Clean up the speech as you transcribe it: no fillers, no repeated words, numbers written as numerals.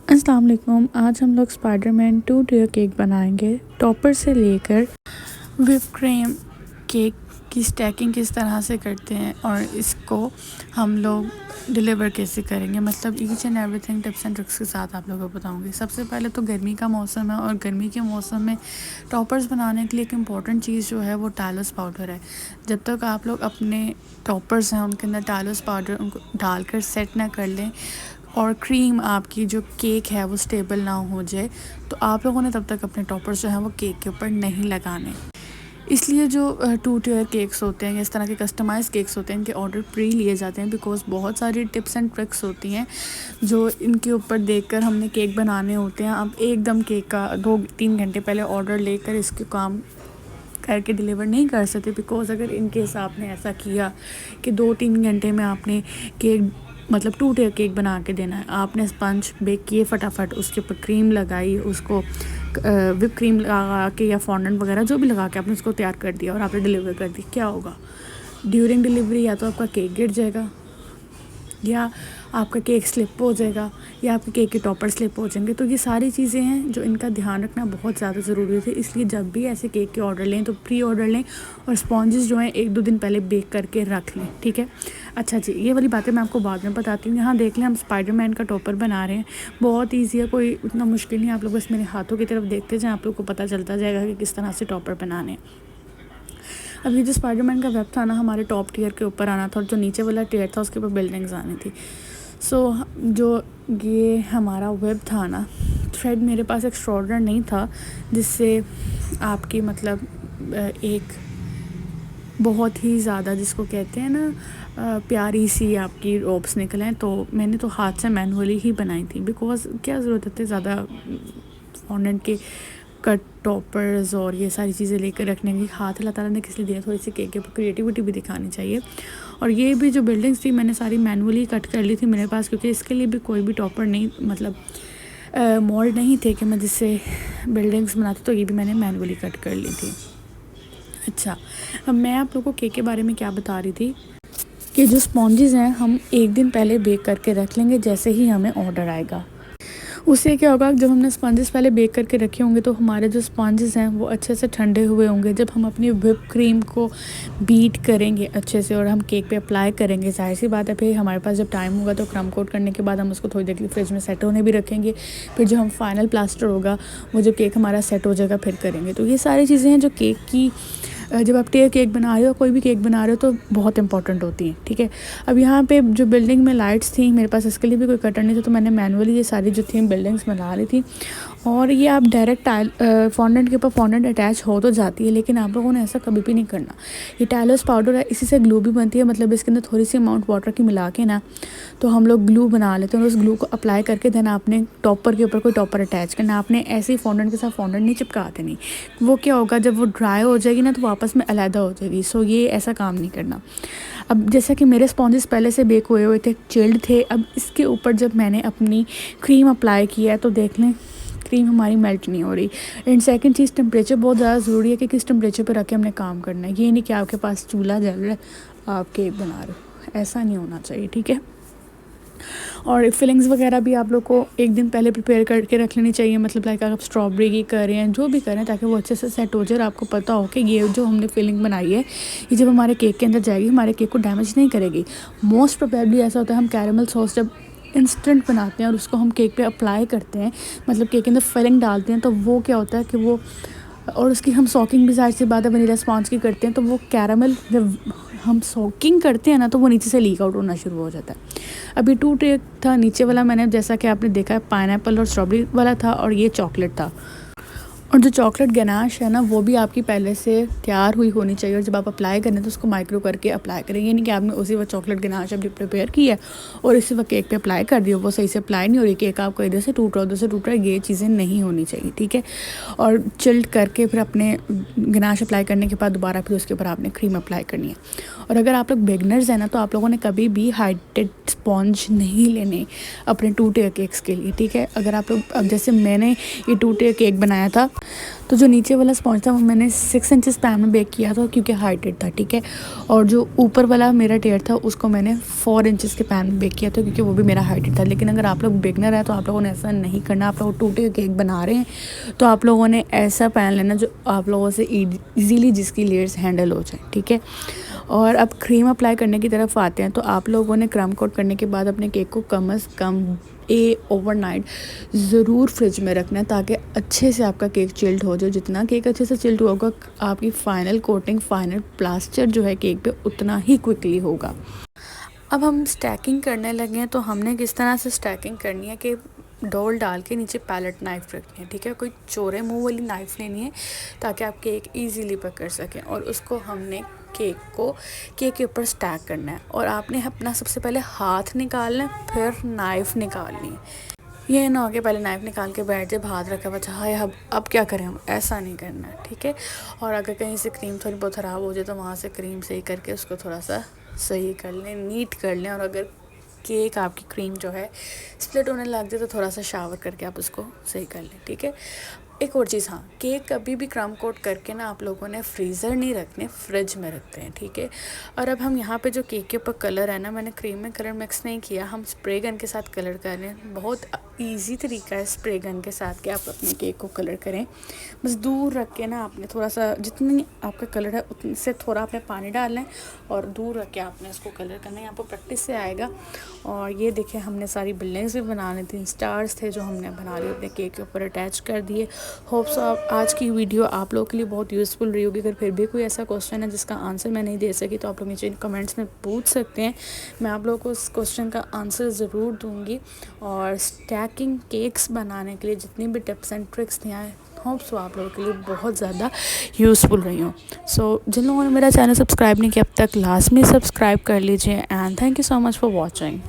अस्सलाम वालेकुम। आज हम लोग स्पाइडरमैन 2 टियर केक बनाएंगे। टॉपर से लेकर whip क्रीम केक की स्टैकिंग किस तरह से करते हैं और इसको हम लोग डिलीवर कैसे करेंगे, मतलब each and everything tips and tricks के साथ आप लोगों को बताऊंगी। सबसे पहले तो गर्मी का मौसम है और गर्मी के मौसम में टॉपर्स बनाने के लिए एक इम्पॉर्टेंट चीज़ जो है वो टालोस पाउडर है। जब तक आप लोग अपने टॉपर्स हैं उनके अंदर टालोस पाउडर उनको डालकर सेट ना कर लें और क्रीम आपकी जो केक है वो स्टेबल ना हो जाए, तो आप लोगों ने तब तक अपने टॉपर्स जो हैं वो केक के ऊपर नहीं लगाने। इसलिए जो 2 टियर केक्स होते हैं, इस तरह के कस्टमाइज़ केक्स होते हैं, इनके ऑर्डर प्री लिए जाते हैं बिकॉज़ बहुत सारी टिप्स एंड ट्रिक्स होती हैं जो इनके ऊपर देखकर हमने केक बनाने होते हैं। आप एकदम केक का 2-3 घंटे पहले ऑर्डर लेकर इसके काम करके डिलीवर नहीं कर सकते, बिकॉज़ अगर इनकेस आपने ऐसा किया कि 2-3 घंटे में आपने केक मतलब 2 टियर केक बना के देना है, आपने स्पंज बेक किए, फटाफट उसके ऊपर क्रीम लगाई, उसको विप क्रीम लगा के या फॉन्डेंट वगैरह जो भी लगा के आपने उसको तैयार कर दिया और आपने डिलीवर कर दी, क्या होगा? ड्यूरिंग डिलीवरी या तो आपका केक गिर जाएगा या आपका केक स्लिप हो जाएगा या आपके केक के टॉपर स्लिप हो जाएंगे। तो ये सारी चीज़ें हैं जो इनका ध्यान रखना बहुत ज़्यादा ज़रूरी है। इसलिए जब भी ऐसे केक के ऑर्डर लें तो प्री ऑर्डर लें और स्पॉन्जेस जो हैं 1-2 दिन पहले बेक करके रख लें, ठीक है। अच्छा जी, ये वाली बातें मैं आपको बाद में बताती हूँ। यहाँ देख लें हम स्पाइडरमैन का टॉपर बना रहे हैं। बहुत ईजी है, कोई उतना मुश्किल नहीं है। आप लोग बस मेरे हाथों की तरफ देखते जाएँ, आप लोग को पता चलता जाएगा कि किस तरह से टॉपर बनाने हैं। अब ये जो स्पाइडरमैन का वेब था ना, हमारे टॉप टियर के ऊपर आना था और जो नीचे वाला टियर था उसके ऊपर बिल्डिंग्स आनी थी। सो जो ये हमारा वेब था ना, थ्रेड मेरे पास एक्स्ट्रॉर्डनर नहीं था जिससे आपकी मतलब एक बहुत ही ज़्यादा जिसको कहते हैं ना प्यारी सी आपकी रोप्स निकलें, तो मैंने तो हाथ से मैनुअली ही बनाई थी। बिकॉज़ क्या ज़रूरत है ज़्यादा फॉन्डेंट के कट टॉपर्स और ये सारी चीज़ें लेकर रखने की। हाथ अल्लाह ताला ने किस लिए दिया, थोड़ी सी केक के ऊपर क्रिएटिविटी भी दिखानी चाहिए। और ये भी जो बिल्डिंग्स थी मैंने सारी मैनुअली कट कर ली थी मेरे पास, क्योंकि इसके लिए भी कोई भी टॉपर नहीं मतलब मोल्ड नहीं थे कि मैं जिससे बिल्डिंग्स बनाती, तो ये भी मैंने मैनुअली कट कर ली थी। अच्छा, अब मैं आप लोगों को केक के बारे में क्या बता रही थी कि जो स्पॉन्जेस हैं हम 1 दिन पहले बेक करके रख लेंगे। जैसे ही हमें ऑर्डर आएगा उससे क्या होगा, जब हमने स्पंजेस पहले बेक करके रखे होंगे तो हमारे जो स्पंजेस हैं वो अच्छे से ठंडे हुए होंगे। जब हम अपनी व्हिप क्रीम को बीट करेंगे अच्छे से और हम केक पे अप्लाई करेंगे, जाहिर सी बात है फिर हमारे पास जब टाइम होगा तो क्रम कोट करने के बाद हम उसको थोड़ी देर के लिए फ्रिज में सेट होने भी रखेंगे। फिर जो हम फाइनल प्लास्टर होगा वो जब केक हमारा सेट हो जाएगा फिर करेंगे। तो ये सारी चीज़ें हैं जो केक की जब आप टियर केक बना रहे हो, कोई भी केक बना रहे हो, तो बहुत इंपॉर्टेंट होती हैं, ठीक है। अब यहाँ पे जो बिल्डिंग में लाइट्स थी, मेरे पास इसके लिए भी कोई कटर नहीं था, तो मैंने मैनुअली ये सारी जो थी बिल्डिंग्स बना रही थी। और ये आप डायरेक्ट टाइल फॉन्डेंट के ऊपर फॉन्डेंट अटैच हो तो जाती है, लेकिन आप लोगों ने ऐसा कभी भी नहीं करना। ये टाइलोस पाउडर है, इसी से ग्लू भी बनती है, मतलब इसके अंदर थोड़ी सी अमाउंट वाटर की मिला के ना तो हम लोग ग्लू बना लेते हैं। और उस ग्लू को अप्लाई करके देना आपने टॉपर के ऊपर कोई टॉपर अटैच करना, आपने ऐसे ही फॉन्डेंट के साथ फॉन्डेंट नहीं चिपकाते नहीं। वो क्या होगा, जब वो ड्राई हो जाएगी ना तो वो आपस में अलहदा हो जाएगी। सो ये ऐसा काम नहीं करना। अब जैसा कि मेरे स्पॉन्जेस पहले से बेक हुए थे, चिल्ड थे, अब इसके ऊपर जब मैंने अपनी क्रीम अप्लाई किया है तो देख लें क्रीम हमारी मेल्ट नहीं हो रही। एंड सेकंड चीज़, टेम्परेचर बहुत ज़्यादा ज़रूरी है कि किस टेम्परेचर पर रख के हमने काम करना है। ये नहीं कि आपके पास चूल्हा जल रहा है आप केक बना रहे हो, ऐसा नहीं होना चाहिए, ठीक है। और फिलिंग्स वगैरह भी आप लोग को 1 दिन पहले प्रिपेयर करके रख लेनी चाहिए, मतलब लाइक आप स्ट्रॉबेरी की करें या जो भी करें, ताकि वो अच्छे से सेट हो जाए और आपको पता हो कि ये जो हमने फिलिंग बनाई है ये जब हमारे केक के अंदर जाएगी हमारे केक को डैमेज नहीं करेगी। मोस्ट प्रोबेबली ऐसा होता है, हम कैरेमल सॉस जब इंस्टेंट बनाते हैं और उसको हम केक पे अप्लाई करते हैं, मतलब केक के अंदर फिलिंग डालते हैं, तो वो क्या होता है कि वो और उसकी हम सॉकिंग भी जाहिर सी बात है वनीला स्पॉन्ज की करते हैं, तो वो कैरामल जब हम सॉकिंग करते हैं ना तो वो नीचे से लीक आउट होना शुरू हो जाता है। अभी 2 टियर था, नीचे वाला मैंने जैसा कि आपने देखा है पाइनएप्पल और स्ट्रॉबेरी वाला था और ये चॉकलेट था। और जो चॉकलेट गनाश है ना वो भी आपकी पहले से तैयार हुई होनी चाहिए, और जब आप अप्लाई करें तो उसको माइक्रो करके अप्लाई करें। ये नहीं कि आपने उसी वक्त चॉकलेट गनाश अपनी प्रिपेयर की है और इसी वक्त केक पे अप्लाई कर दिया, वो सही से अप्लाई नहीं हो रही, केक आपको इधर से टूट रहा है उधर से टूट रहा है, ये चीज़ें नहीं होनी चाहिए, ठीक है। और चिल्ड करके फिर अपने गनाश अप्लाई करने के बाद दोबारा फिर उसके ऊपर आपने क्रीम अप्लाई करनी है। और अगर आप लोग बिगनर्स हैं ना तो आप लोगों ने कभी भी हाइटेड स्पॉन्ज नहीं लेने अपने 2 टियर केक्स के लिए, ठीक है। अगर आप लोग, अब जैसे मैंने ये 2 टियर केक बनाया था तो जो नीचे वाला स्पॉन्ज था वो मैंने 6 इंचेस पैन में बेक किया था क्योंकि हाइटेड था, ठीक है। और जो ऊपर वाला मेरा टियर था उसको मैंने 4 इंचेस के पैन में बेक किया था क्योंकि वो भी मेरा हाइटेड था। लेकिन अगर आप लोग बिगनर है तो आप लोगों ने ऐसा नहीं करना। आप लोग 2 टियर केक बना रहे हैं तो आप लोगों ने ऐसा पैन लेना जो आप लोगों से ईजीली जिसकी लेयर्स हैंडल हो जाए, ठीक है। और अब क्रीम अप्लाई करने की तरफ आते हैं तो आप लोगों ने क्रम कोट करने के बाद अपने केक को कम से कम ओवरनाइट ज़रूर फ्रिज में रखना है ताकि अच्छे से आपका केक चिल्ड हो जाए। जितना केक अच्छे से चिल्ड होगा आपकी फ़ाइनल कोटिंग, फाइनल प्लास्टर जो है केक पे उतना ही क्विकली होगा। अब हम स्टैकिंग करने लगे हैं तो हमने किस तरह से स्टैकिंग करनी है कि डोल डाल के नीचे पैलेट नाइफ़ रखनी है, ठीक है। कोई चौड़े मुंह वाली नाइफ़ लेनी है ताकि आप केक इजीली पकड़ सकें। और उसको हमने केक के ऊपर स्टैक करना है और आपने अपना सबसे पहले हाथ निकालना है, फिर नाइफ़ निकालनी है। ये ना हो के पहले नाइफ़ निकाल के बैठ जाए, हाथ रखा बचा हाय अब क्या करें हम, ऐसा नहीं करना है, ठीक है। और अगर कहीं से क्रीम थोड़ी बहुत ख़राब हो जाए तो वहाँ से क्रीम सही करके उसको थोड़ा सा सही कर लें, नीट कर लें। और अगर केक आपकी क्रीम जो है स्प्लिट होने लग जाए तो थोड़ा सा शावर करके आप उसको सही कर लें, ठीक है। एक और चीज़, हाँ, केक कभी भी क्रम कोट करके ना आप लोगों ने फ्रीज़र नहीं रखने, फ्रिज में रखते हैं, ठीक है। और अब हम यहाँ पे जो केक के ऊपर कलर है ना, मैंने क्रीम में कलर मिक्स नहीं किया, हम स्प्रे गन के साथ कलर कर रहे हैं। बहुत इजी तरीका है स्प्रे गन के साथ कि आप अपने केक को कलर करें। बस दूर रख के ना आपने थोड़ा सा, जितनी आपका कलर है उतने से थोड़ा आपने पानी डालना है और दूर रख के आपने उसको कलर करना है। यहाँ पर प्रैक्टिस से आएगा। और ये देखिए हमने सारी बिल्डिंग्स भी बनानी थी, स्टार्स थे जो हमने बना लिए अपने केक के ऊपर अटैच कर दिए। होप्स आज की वीडियो आप लोगों के लिए बहुत यूज़फुल रही होगी। अगर फिर भी कोई ऐसा क्वेश्चन है जिसका आंसर मैं नहीं दे सकी तो आप लोग नीचे कमेंट्स में पूछ सकते हैं, मैं आप लोगों को उस क्वेश्चन का आंसर ज़रूर दूंगी। और स्टैकिंग केक्स बनाने के लिए जितनी भी टिप्स एंड ट्रिक्स थी होप्स आप लोगों के लिए बहुत ज़्यादा यूज़फुल रही हूँ। सो जिन लोगों ने मेरा चैनल सब्सक्राइब नहीं किया अब तक, लास्ट में सब्सक्राइब कर लीजिए। And thank you so much for watching.